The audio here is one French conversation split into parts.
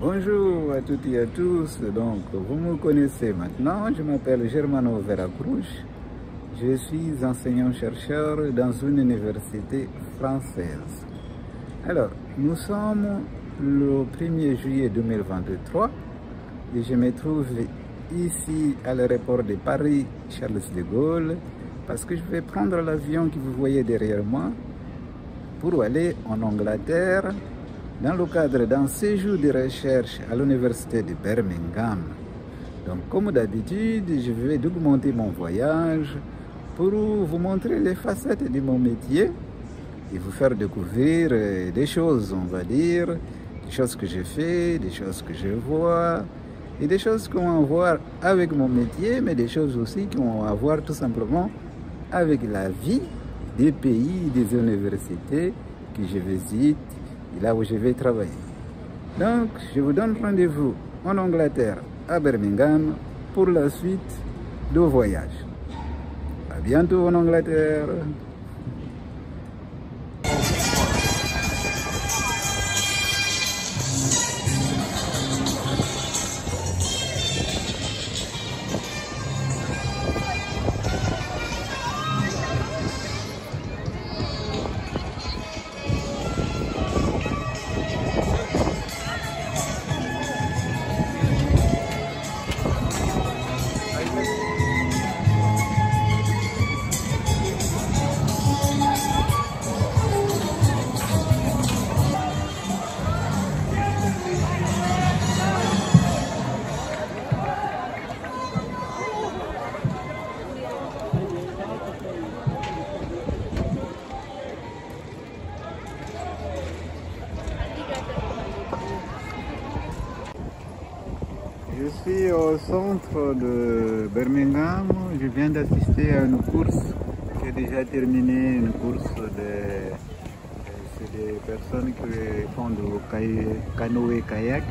Bonjour à toutes et à tous. Donc, vous me connaissez maintenant. Je m'appelle Germano Veracruz. Je suis enseignant-chercheur dans une université française. Alors, nous sommes le 1er juillet 2023 et je me trouve ici à l'aéroport de Paris Charles de Gaulle parce que je vais prendre l'avion que vous voyez derrière moi pour aller en Angleterre dans le cadre d'un séjour de recherche à l'université de Birmingham. Donc, comme d'habitude, je vais documenter mon voyage pour vous montrer les facettes de mon métier et vous faire découvrir des choses, on va dire, des choses que j'ai fait, des choses que je vois et des choses qui ont à voir avec mon métier, mais des choses aussi qui ont à voir tout simplement avec la vie des pays, des universités que je visite et là où je vais travailler. Donc, je vous donne rendez-vous en Angleterre, à Birmingham, pour la suite du voyage. À bientôt en Angleterre. Je suis au centre de Birmingham. Je viens d'assister à une course qui est déjà terminée, une course c'est des personnes qui font du canoë-kayak.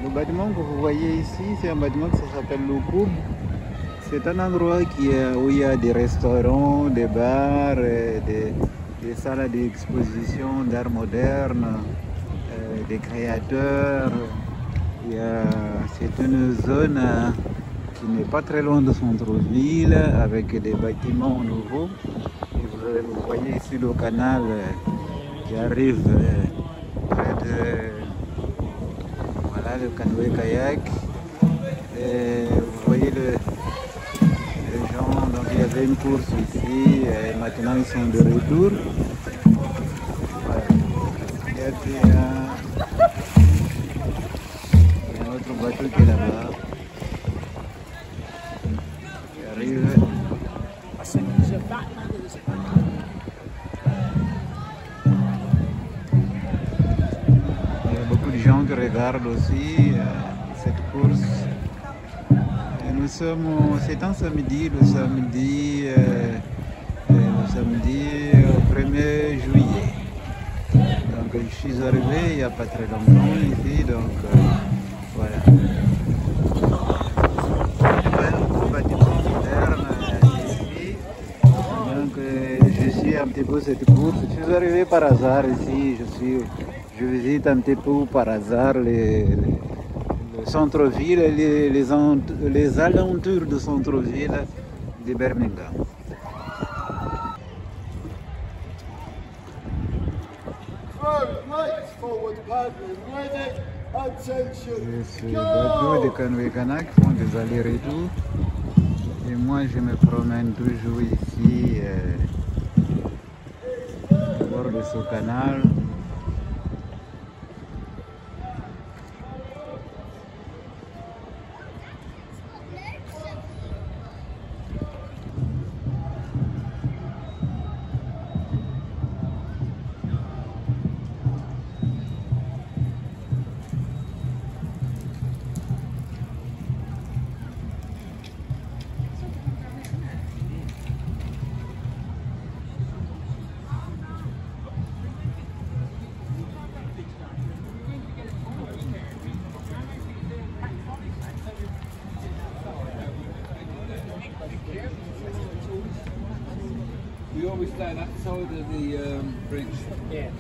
Le bâtiment que vous voyez ici, c'est un bâtiment qui s'appelle le Coub. C'est un endroit où il y a des restaurants, des bars, des salles d'exposition d'art moderne, des créateurs. C'est une zone qui n'est pas très loin de centre-ville avec des bâtiments nouveaux. Et vous voyez ici le canal qui arrive près de voilà, le canoë-kayak. Et vous voyez les gens, donc il y avait une course ici et maintenant ils sont de retour. Voilà. Le bateau qui est là-bas, qui arrive. Il y a beaucoup de gens qui regardent aussi cette course. Et nous sommes, c'est un samedi, le samedi 1er juillet. Donc je suis arrivé il n'y a pas très longtemps ici, donc voilà. Donc je suis un petit peu cette course. Je suis arrivé par hasard ici. Je visite un petit peu par hasard le centre-ville et les alentours du centre-ville de Birmingham. C'est le bateau de canoë-kayak qui font des allers-retours. Et moi je me promène toujours ici au bord de ce canal. We always stay that side of the bridge. Yeah.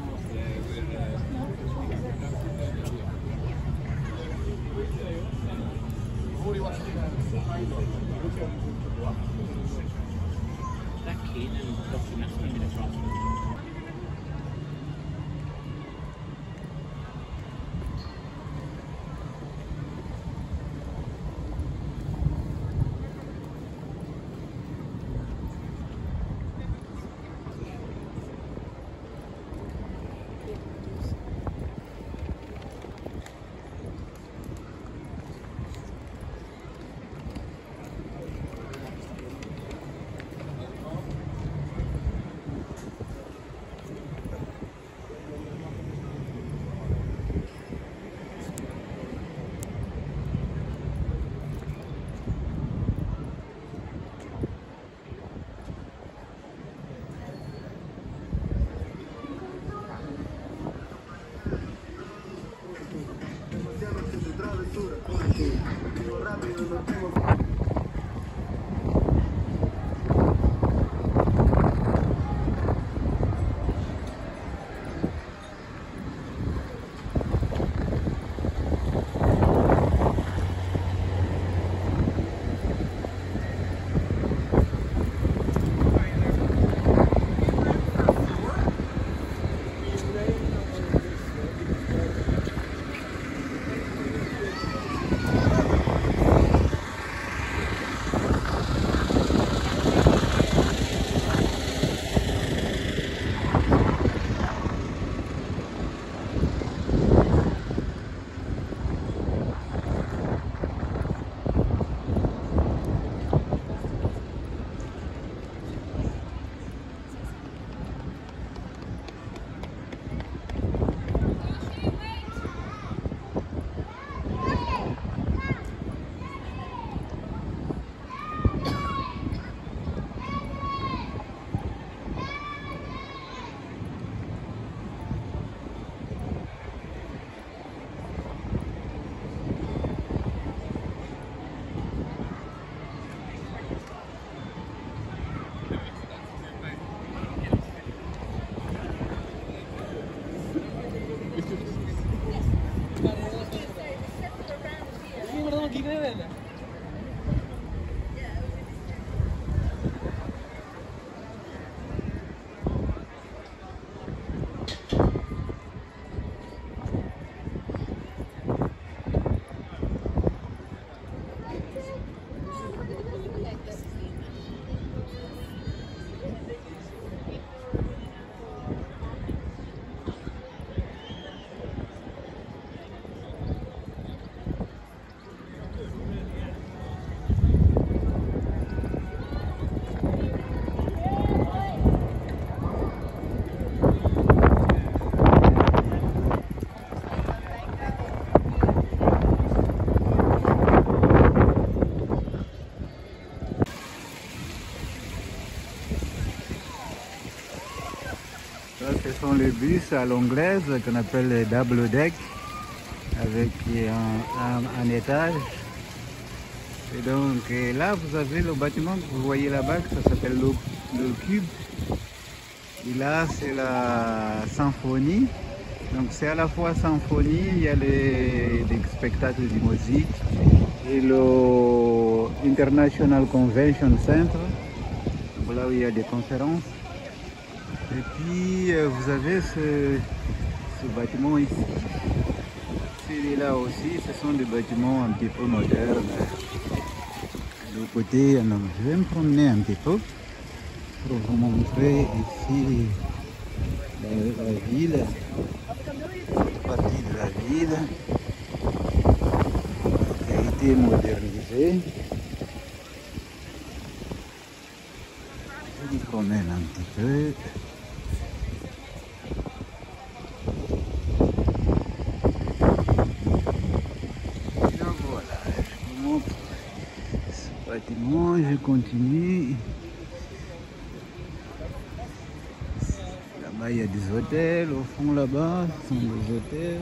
Ce sont les bus à l'anglaise qu'on appelle les double deck avec un étage. Et donc là vous avez le bâtiment que vous voyez là-bas, ça s'appelle le Cube. Et là c'est la symphonie. Donc c'est à la fois symphonie, il y a des spectacles de musique et le International Convention Center, donc là où il y a des conférences. Et puis vous avez ce bâtiment ici. Celui-là aussi, ce sont des bâtiments un petit peu modernes. De l'autre côté, alors, je vais me promener un petit peu pour vous montrer ici la ville, cette partie de la ville qui a été modernisée. Je me promène un petit peu. Bâtiment, je continue. Là-bas, il y a des hôtels. Au fond, là-bas, ce sont des hôtels.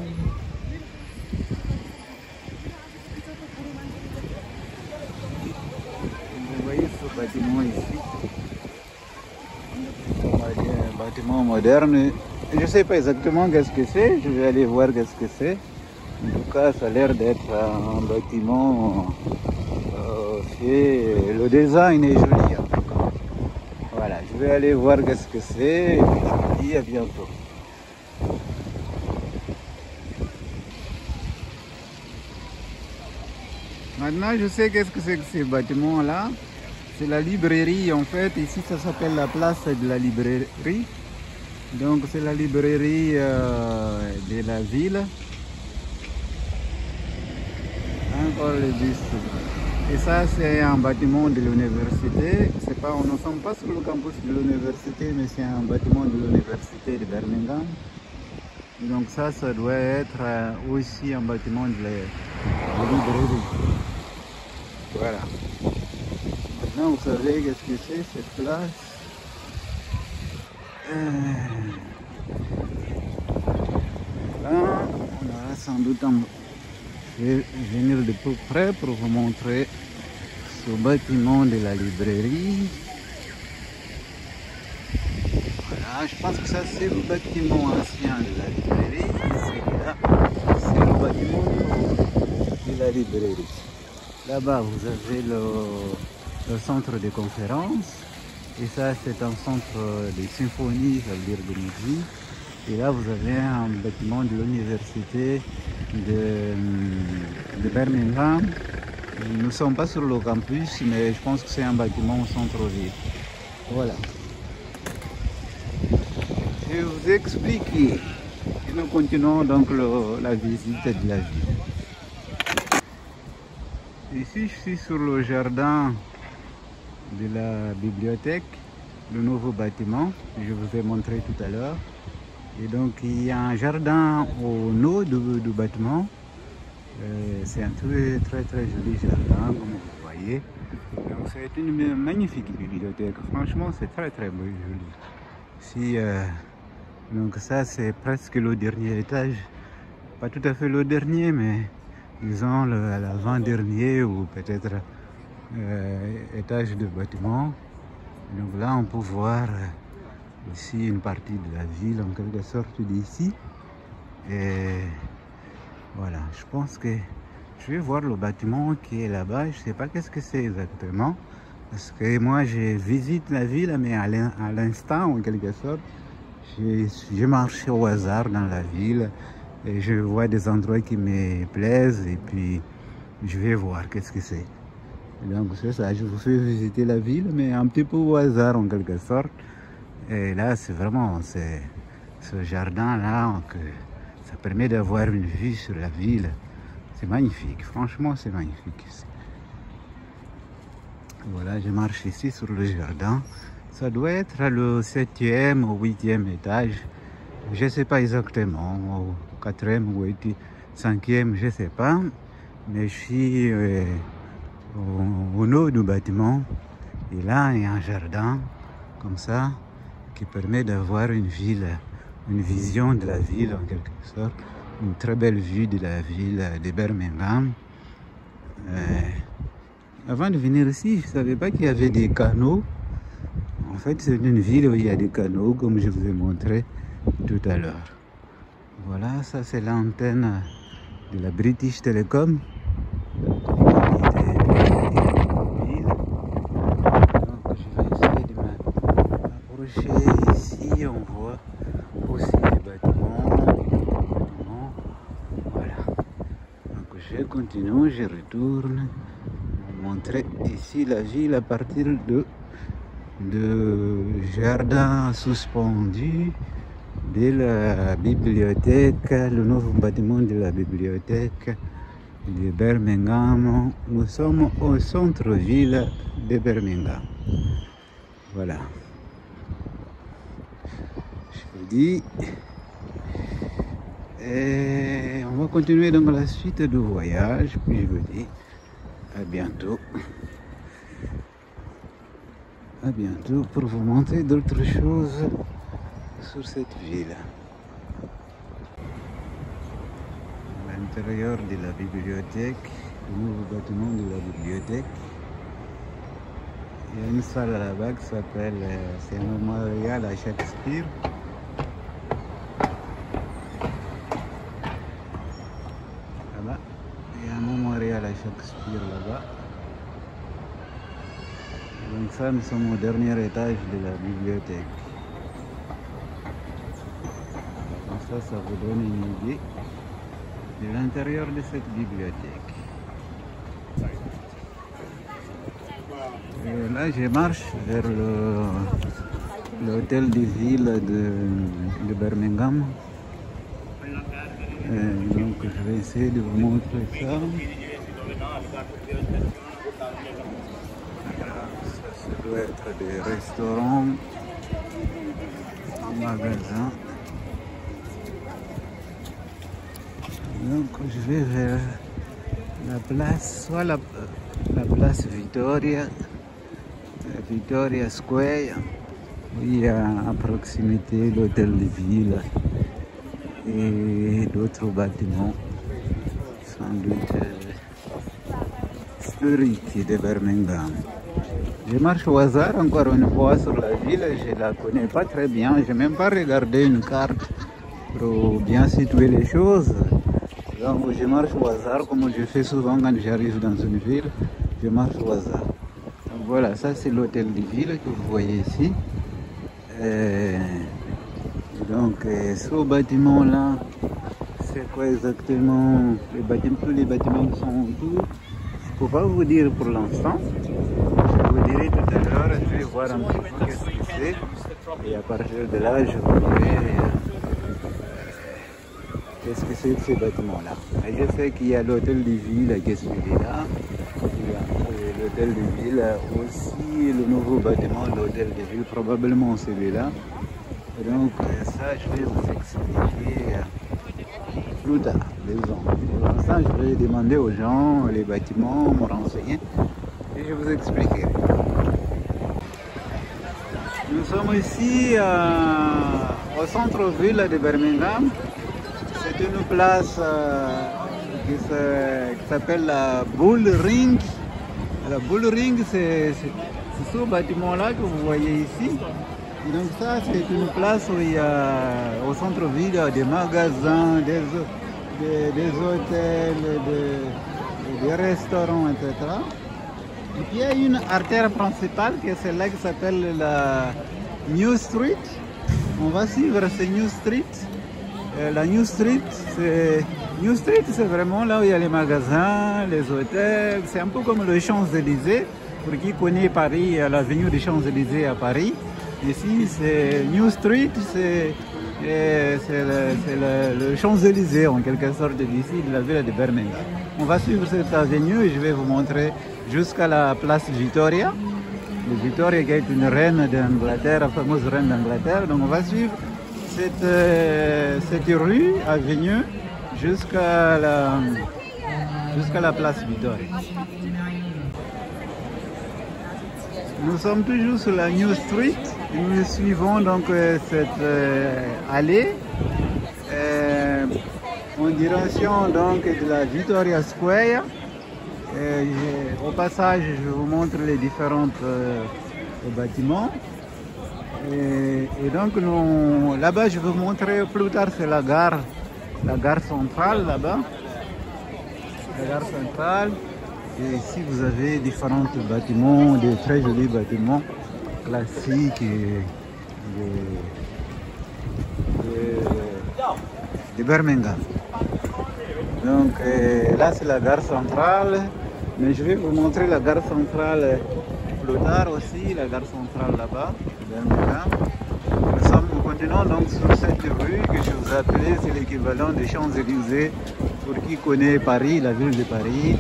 Vous voyez ce bâtiment ici. Un bâtiment moderne. Je ne sais pas exactement qu'est-ce que c'est. Je vais aller voir qu'est-ce que c'est. En tout cas, ça a l'air d'être un bâtiment fait. Le design est joli en tout cas. Voilà, je vais aller voir qu'est-ce que c'est et puis je vous dis à bientôt. Maintenant, je sais qu'est-ce que c'est que ces bâtiments-là. C'est la librairie en fait. Ici, ça s'appelle la place de la librairie. Donc, c'est la librairie de la ville. Encore le bus. Et ça, c'est un bâtiment de l'université. Nous ne sommes pas sur le campus de l'université, mais c'est un bâtiment de l'université de Birmingham. Donc ça doit être aussi un bâtiment de librairie. Voilà. Maintenant, vous savez qu'est-ce que c'est cette place. Là, on aura sans doute Je vais venir de peu près pour vous montrer ce bâtiment de la librairie. Voilà, je pense que ça c'est le bâtiment ancien de la librairie. Celui-là, c'est le bâtiment de la librairie. Là-bas, vous avez le centre de conférence. Et ça, c'est un centre de symphonie, ça veut dire de musique. Et là, vous avez un bâtiment de l'université de Birmingham. Nous ne sommes pas sur le campus, mais je pense que c'est un bâtiment au centre-ville. Voilà. Je vais vous expliquer. Et nous continuons donc la visite de la ville. Ici, je suis sur le jardin de la bibliothèque, le nouveau bâtiment que je vous ai montré tout à l'heure. Et donc il y a un jardin au nord du bâtiment. C'est un très joli jardin, comme vous voyez. Donc c'est une magnifique bibliothèque. Franchement, c'est très joli. Si, donc ça c'est presque le dernier étage. Pas tout à fait le dernier, mais disons l'avant-dernier ou peut-être étage de bâtiment. Donc là on peut voir ici une partie de la ville en quelque sorte d'ici. Et voilà, je pense que je vais voir le bâtiment qui est là-bas. Je ne sais pas qu'est-ce que c'est exactement, parce que moi je visite la ville, mais à l'instant en quelque sorte. Je marche au hasard dans la ville et je vois des endroits qui me plaisent et puis je vais voir qu'est-ce que c'est. Donc c'est ça, je vous fais visiter la ville, mais un petit peu au hasard en quelque sorte. Et là, c'est vraiment ce jardin-là que ça permet d'avoir une vue sur la ville. C'est magnifique, franchement, c'est magnifique. Voilà, je marche ici sur le jardin. Ça doit être le 7e ou 8e étage. Je ne sais pas exactement, au 4e ou 5e, je ne sais pas. Mais je suis au nord du bâtiment. Et là, il y a un jardin comme ça qui permet d'avoir une vision de la ville en quelque sorte. Une très belle vue de la ville de Birmingham. Avant de venir ici, je ne savais pas qu'il y avait des canaux. En fait, c'est une ville où il y a des canaux, comme je vous ai montré tout à l'heure. Voilà, ça c'est l'antenne de la British Telecom. Donc, je vais essayer de m'approcher ici. On voit aussi des bâtiments. Voilà. Donc, je continue, je retourne. Montrer ici la ville à partir de jardin suspendu de la bibliothèque, le nouveau bâtiment de la bibliothèque de Birmingham. Nous sommes au centre-ville de Birmingham. Voilà. Je vous dis. Et on va continuer dans la suite du voyage. Puis je vous dis à bientôt. À bientôt pour vous montrer d'autres choses sur cette ville. À l'intérieur de la bibliothèque, le nouveau bâtiment de la bibliothèque, il y a une salle là-bas qui s'appelle, c'est un mémorial à Shakespeare. Shakespeare là-bas. Donc ça, nous sommes au dernier étage de la bibliothèque. Donc ça vous donne une idée de l'intérieur de cette bibliothèque. Et là, je marche vers l'hôtel de ville de Birmingham. Et donc je vais essayer de vous montrer ça. Ça doit être des restaurants, des magasins. Donc je vais vers la place, soit la place Victoria Square, où il y a à proximité l'hôtel de ville et d'autres bâtiments, sans doute historiques de Birmingham. Je marche au hasard encore une fois sur la ville, je ne la connais pas très bien, je n'ai même pas regardé une carte pour bien situer les choses. Donc je marche au hasard comme je fais souvent quand j'arrive dans une ville, je marche au hasard. Donc voilà, ça c'est l'hôtel de ville que vous voyez ici. Donc ce bâtiment là, c'est quoi exactement les bâtiments, tous les bâtiments qui sont autour? Je ne peux pas vous dire pour l'instant. Je vous dirai tout à l'heure, je vais voir un petit peu qu'est-ce que c'est. Et à partir de là, je vous dirai qu'est-ce que c'est que ces bâtiments-là. Je sais qu'il y a l'hôtel de ville qui est celui-là. Il y a l'hôtel de ville aussi, le nouveau bâtiment de l'hôtel de ville, probablement celui-là. Donc ça, je vais vous expliquer plus tard, disons. Pour l'instant, je vais demander aux gens les bâtiments, me renseigner et je vous expliquerai. Nous sommes ici au centre-ville de Birmingham. C'est une place qui s'appelle la Bull Ring. La Bull Ring, c'est ce bâtiment-là que vous voyez ici. Et donc ça, c'est une place où il y a au centre-ville des magasins, des hôtels, des restaurants, etc. Et puis il y a une artère principale qui est celle-là qui s'appelle la New Street. On va suivre cette New Street. La New Street, c'est vraiment là où il y a les magasins, les hôtels. C'est un peu comme le Champs-Élysées. Pour qui connaît Paris, l'avenue des Champs-Élysées à Paris. Ici, c'est New Street, c'est le Champs-Élysées en quelque sorte d'ici, de la ville de Birmingham. On va suivre cette avenue et je vais vous montrer jusqu'à la place Victoria. Victoria qui est une reine d'Angleterre, la fameuse reine d'Angleterre. Donc on va suivre cette rue, avenue, jusqu'à la place Victoria. Nous sommes toujours sur la New Street. Nous suivons donc cette allée en direction donc de la Victoria Square. Au passage, je vous montre les différents bâtiments. Et donc là-bas, je vais vous montrer plus tard, c'est la gare centrale là-bas. La gare centrale. Et ici, vous avez différents bâtiments, des très jolis bâtiments classiques de Birmingham. Donc là, c'est la gare centrale. Mais je vais vous montrer la gare centrale plus tard aussi, la gare centrale là-bas, Birmingham. Nous continuons donc sur cette rue que je vous appelais, c'est l'équivalent des Champs-Élysées. Pour qui connaît Paris, la ville de Paris.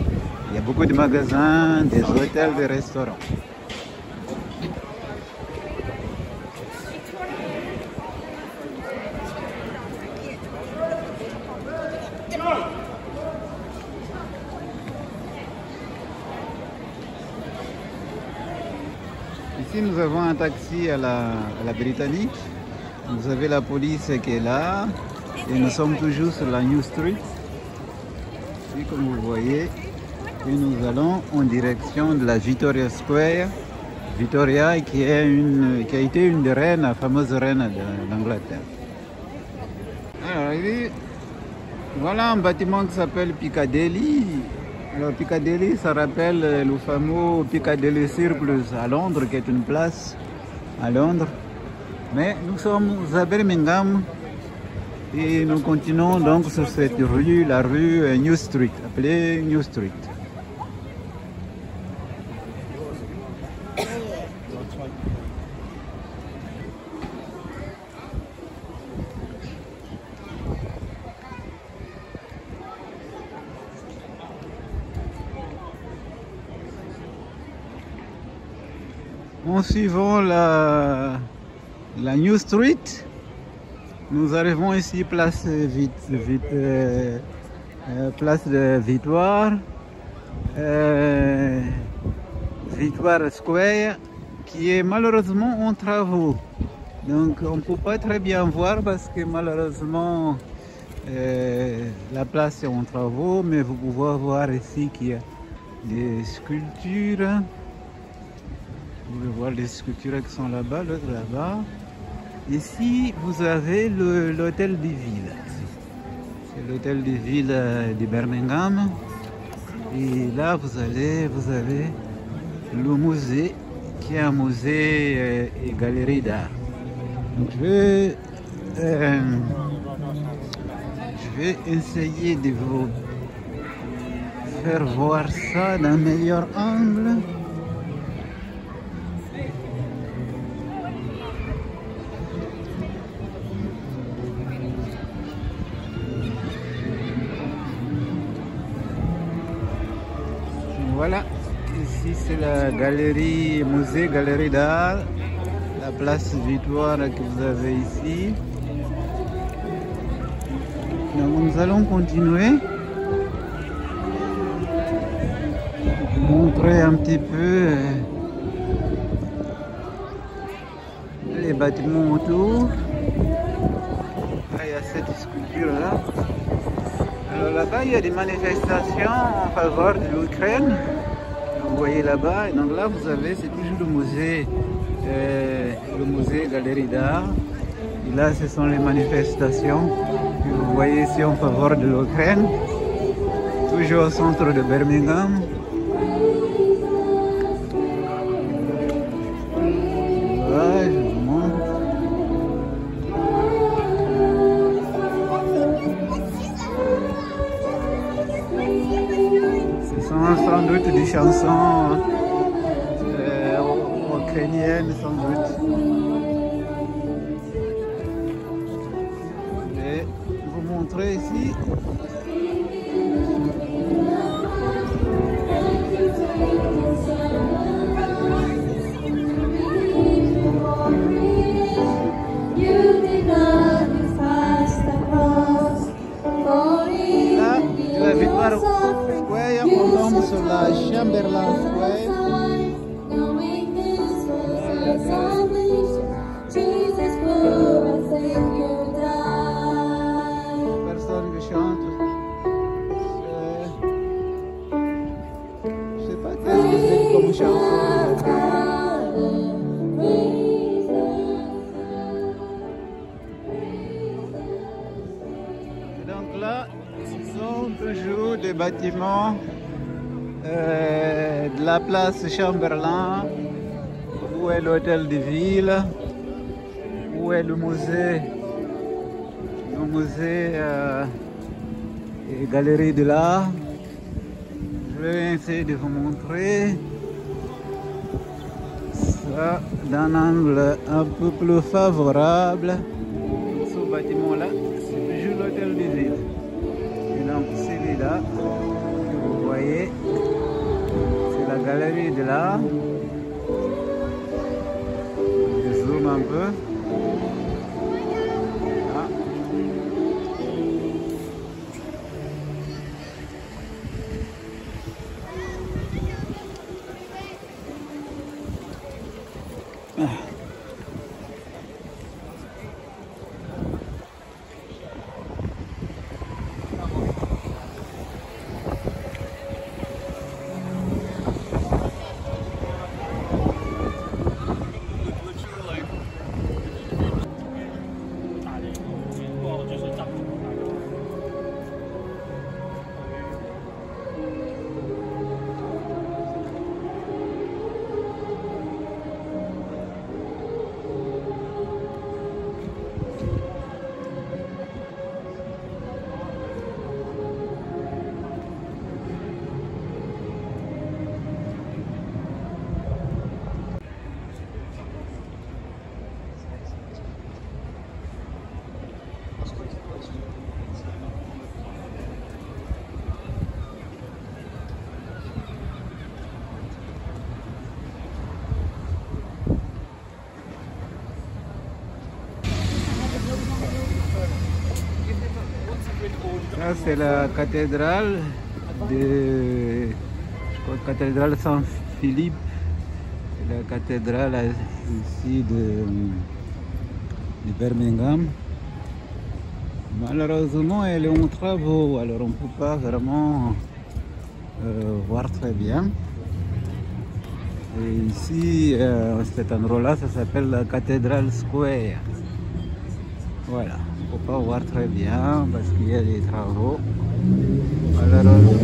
Il y a beaucoup de magasins, des hôtels, des restaurants. Ici, nous avons un taxi à la britannique. Vous avez la police qui est là. Et nous sommes toujours sur la New Street. Et comme vous voyez, et nous allons en direction de la Victoria Square. Victoria qui a été une des reines, la fameuse reine d'Angleterre. Alors, voilà un bâtiment qui s'appelle Piccadilly. Alors Piccadilly, ça rappelle le fameux Piccadilly Circus à Londres, qui est une place à Londres. Mais nous sommes à Birmingham et nous continuons donc sur cette rue, la rue New Street, appelée New Street. En suivant la New Street, nous arrivons ici place de Victoire, Victoire Square, qui est malheureusement en travaux. Donc on ne peut pas très bien voir parce que malheureusement la place est en travaux, mais vous pouvez voir ici qu'il y a des sculptures. Vous pouvez voir les sculptures qui sont là-bas, l'autre là-bas. Ici, vous avez l'hôtel de ville. C'est l'hôtel de ville de Birmingham. Et là, vous avez le musée, qui est un musée et galerie d'art. Donc, je vais essayer de vous faire voir ça d'un meilleur angle. Voilà, ici c'est la galerie, musée, galerie d'art, la place Victoire que vous avez ici. Donc nous allons continuer, montrer un petit peu les bâtiments autour. Là, il y a cette sculpture là. Alors là-bas, il y a des manifestations en faveur de l'Ukraine. Vous voyez là-bas. Et donc là, vous avez, c'est toujours le musée Galerie d'Art. Et là, ce sont les manifestations que vous voyez ici en faveur de l'Ukraine. Toujours au centre de Birmingham. Voilà, je vous montre. Sans doute des chansons ukrainiennes, sans doute. Je vais vous montrer ici. Là, la Victoire Square, on tombe sur la Chamberlain Square. Personne qui chante. Je sais pas qu'est-ce que c'est comme chanson. Donc là, ce sont toujours des bâtiments de la place Chamberlain, où est l'hôtel de ville, où est le musée et galerie de l'art. Je vais essayer de vous montrer ça d'un angle un peu plus favorable. Ce bâtiment-là, c'est toujours l'hôtel de ville. Et donc celui-là, que vous voyez, c'est la galerie de l'art. Je zoome un peu. Ça, c'est la cathédrale je crois, cathédrale Saint-Philippe. La cathédrale ici de Birmingham. Malheureusement, elle est en travaux, alors on ne peut pas vraiment voir très bien. Et ici, cet endroit-là, ça s'appelle la Cathedral Square. Voilà, on ne peut pas voir très bien parce qu'il y a des travaux. Malheureusement.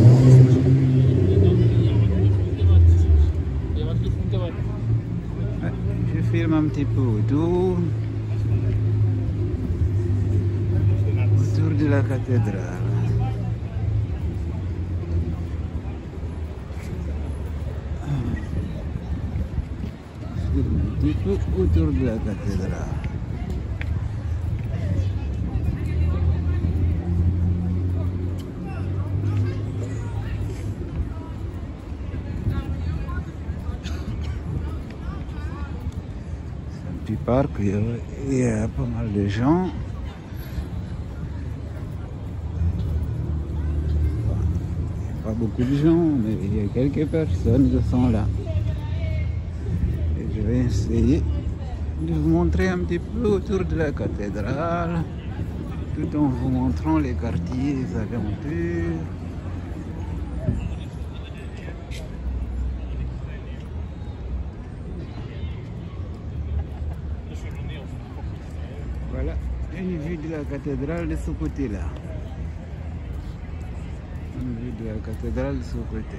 Je filme un petit peu autour de la cathédrale. Un petit peu autour de la cathédrale. C'est un petit parc, il y a pas mal de gens. Pas beaucoup de gens, mais il y a quelques personnes qui sont là. Et je vais essayer de vous montrer un petit peu autour de la cathédrale, tout en vous montrant les quartiers, les aventures. Voilà une vue de la cathédrale de ce côté-là. Une vue de la cathédrale de ce côté.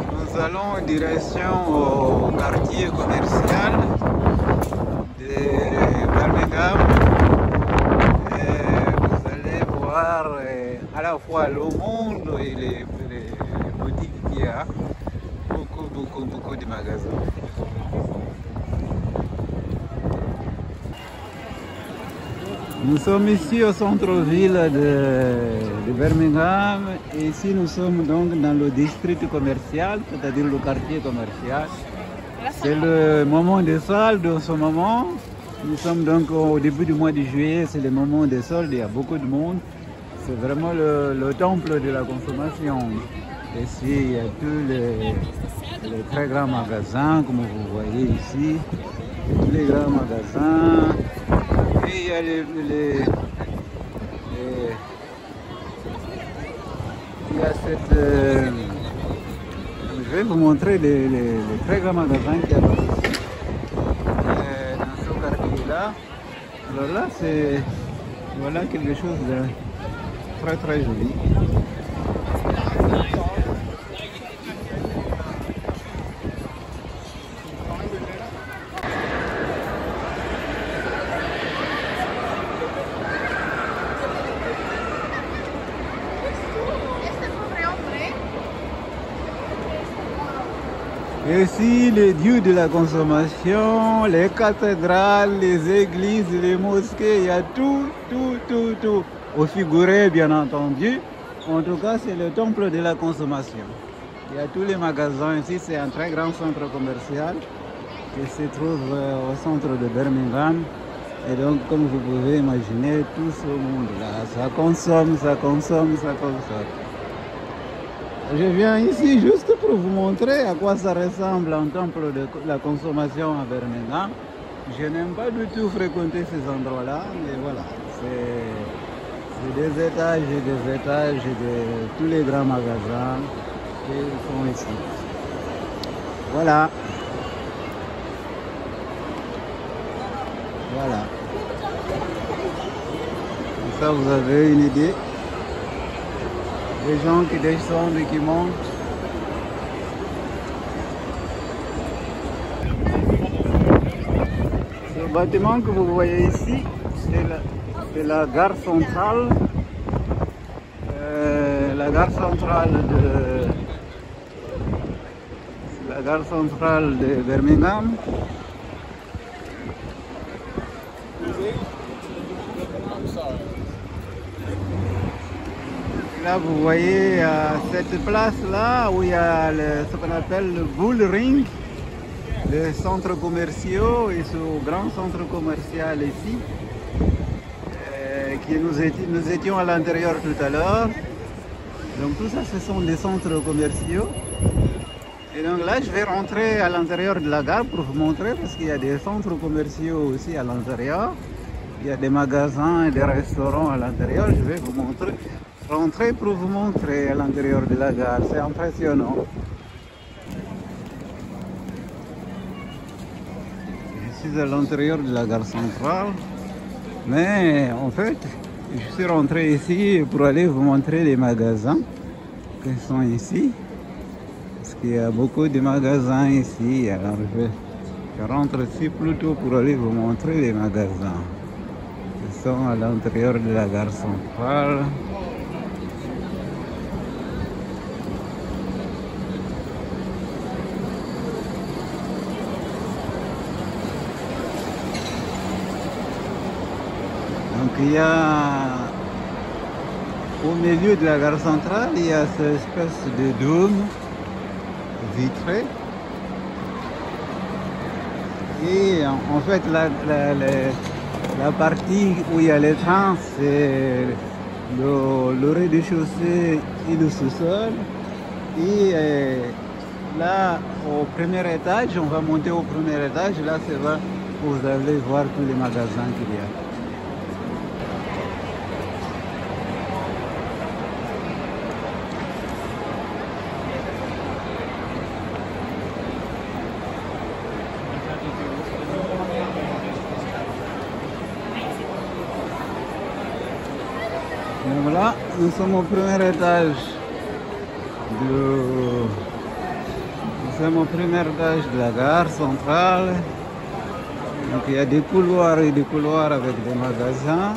Nous allons en direction au quartier commercial de Birmingham. Vous allez voir à la fois le monde et les boutiques qu'il y a. Beaucoup de magasins. Nous sommes ici au centre-ville de Birmingham et ici nous sommes donc dans le district commercial, c'est-à-dire le quartier commercial. C'est le moment des soldes en ce moment. Nous sommes donc au début du mois de juillet, c'est le moment des soldes, il y a beaucoup de monde. C'est vraiment le temple de la consommation. Ici, il y a tous les très grands magasins, comme vous voyez ici. Tous les grands magasins. Et il y a il y a cette... je vais vous montrer les très grands magasins qu'il y a ici. Dans ce quartier-là. Alors là, c'est... Voilà quelque chose de très très joli. Et aussi les dieux de la consommation, les cathédrales, les églises, les mosquées, il y a tout. Au figuré, bien entendu. En tout cas, c'est le temple de la consommation. Il y a tous les magasins ici, c'est un très grand centre commercial qui se trouve au centre de Birmingham. Et donc, comme vous pouvez imaginer, tout ce monde-là, ça consomme. Je viens ici juste pour vous montrer à quoi ça ressemble un temple de la consommation à Birmingham. Je n'aime pas du tout fréquenter ces endroits-là, mais voilà, c'est des étages et des étages de tous les grands magasins qui sont ici. Voilà. Voilà. Comme ça, vous avez une idée. Les gens qui descendent et qui montent. Ce bâtiment que vous voyez ici, c'est la gare centrale. La gare centrale de Birmingham. Là, vous voyez cette place-là où il y a ce qu'on appelle le Bull Ring, les centres commerciaux et ce grand centre commercial ici, qui nous étions à l'intérieur tout à l'heure. Donc tout ça, ce sont des centres commerciaux. Et donc là, je vais rentrer à l'intérieur de la gare pour vous montrer, parce qu'il y a des centres commerciaux aussi à l'intérieur. Il y a des magasins et des restaurants à l'intérieur. Je vais vous montrer. Rentrer pour vous montrer à l'intérieur de la gare, c'est impressionnant. Je suis à l'intérieur de la gare centrale, mais en fait, je suis rentré ici pour aller vous montrer les magasins qui sont ici, parce qu'il y a beaucoup de magasins ici. Alors je rentre ici plutôt pour aller vous montrer les magasins qui sont à l'intérieur de la gare centrale. Donc il y a au milieu de la gare centrale, il y a cette espèce de dôme vitré. Et en fait la partie où il y a les trains, c'est le rez-de-chaussée et le sous-sol. Et là, au premier étage, on va monter au premier étage. Là, c'est là où vous allez voir tous les magasins qu'il y a. Donc là, nous sommes au premier étage de la gare centrale. Donc il y a des couloirs et des couloirs avec des magasins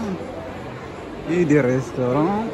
et des restaurants.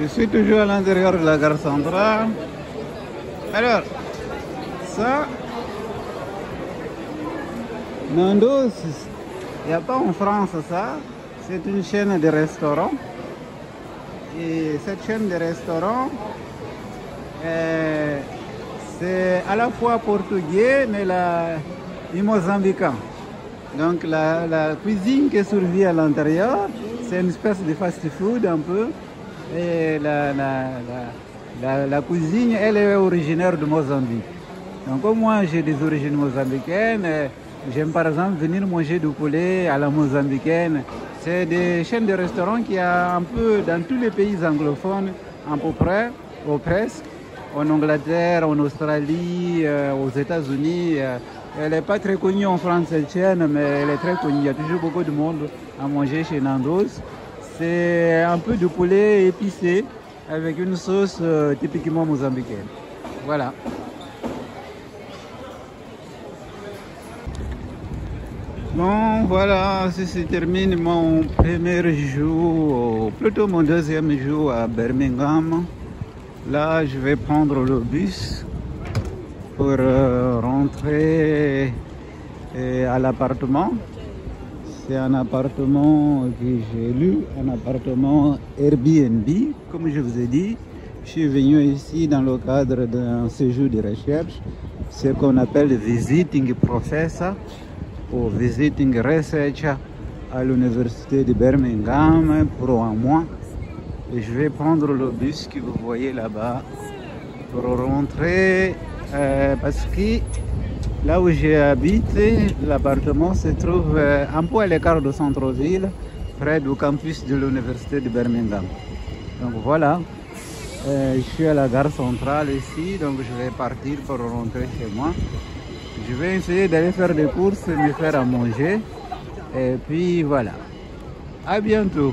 Je suis toujours à l'intérieur de la gare centrale. Alors, ça, Nando's, il n'y a pas en France ça. C'est une chaîne de restaurants. Et cette chaîne de restaurants, c'est à la fois portugais, mais et mozambicain. Donc la cuisine qui survit à l'intérieur, c'est une espèce de fast-food un peu. Et la cuisine, elle est originaire de Mozambique. Donc comme moi j'ai des origines mozambicaines, j'aime par exemple venir manger du poulet à la mozambicaine. C'est des chaînes de restaurants qu'il y a un peu dans tous les pays anglophones, à peu près, ou presque. En Angleterre, en Australie, aux États-Unis. Elle n'est pas très connue en France, cette chaîne, mais elle est très connue. Il y a toujours beaucoup de monde à manger chez Nando's. C'est un peu de poulet épicé avec une sauce typiquement mozambicaine. Voilà. Bon, voilà, ça se termine mon premier jour, plutôt mon deuxième jour à Birmingham. Là, je vais prendre le bus pour rentrer à l'appartement. C'est un appartement que j'ai lu, un appartement Airbnb, comme je vous ai dit. Je suis venu ici dans le cadre d'un séjour de recherche, ce qu'on appelle Visiting Professor ou Visiting Researcher à l'université de Birmingham pour un mois. Et je vais prendre le bus que vous voyez là-bas pour rentrer parce que là où j'habite, l'appartement se trouve un peu à l'écart de centre-ville, près du campus de l'université de Birmingham. Donc voilà, je suis à la gare centrale ici, donc je vais partir pour rentrer chez moi. Je vais essayer d'aller faire des courses, me faire à manger, et puis voilà. À bientôt.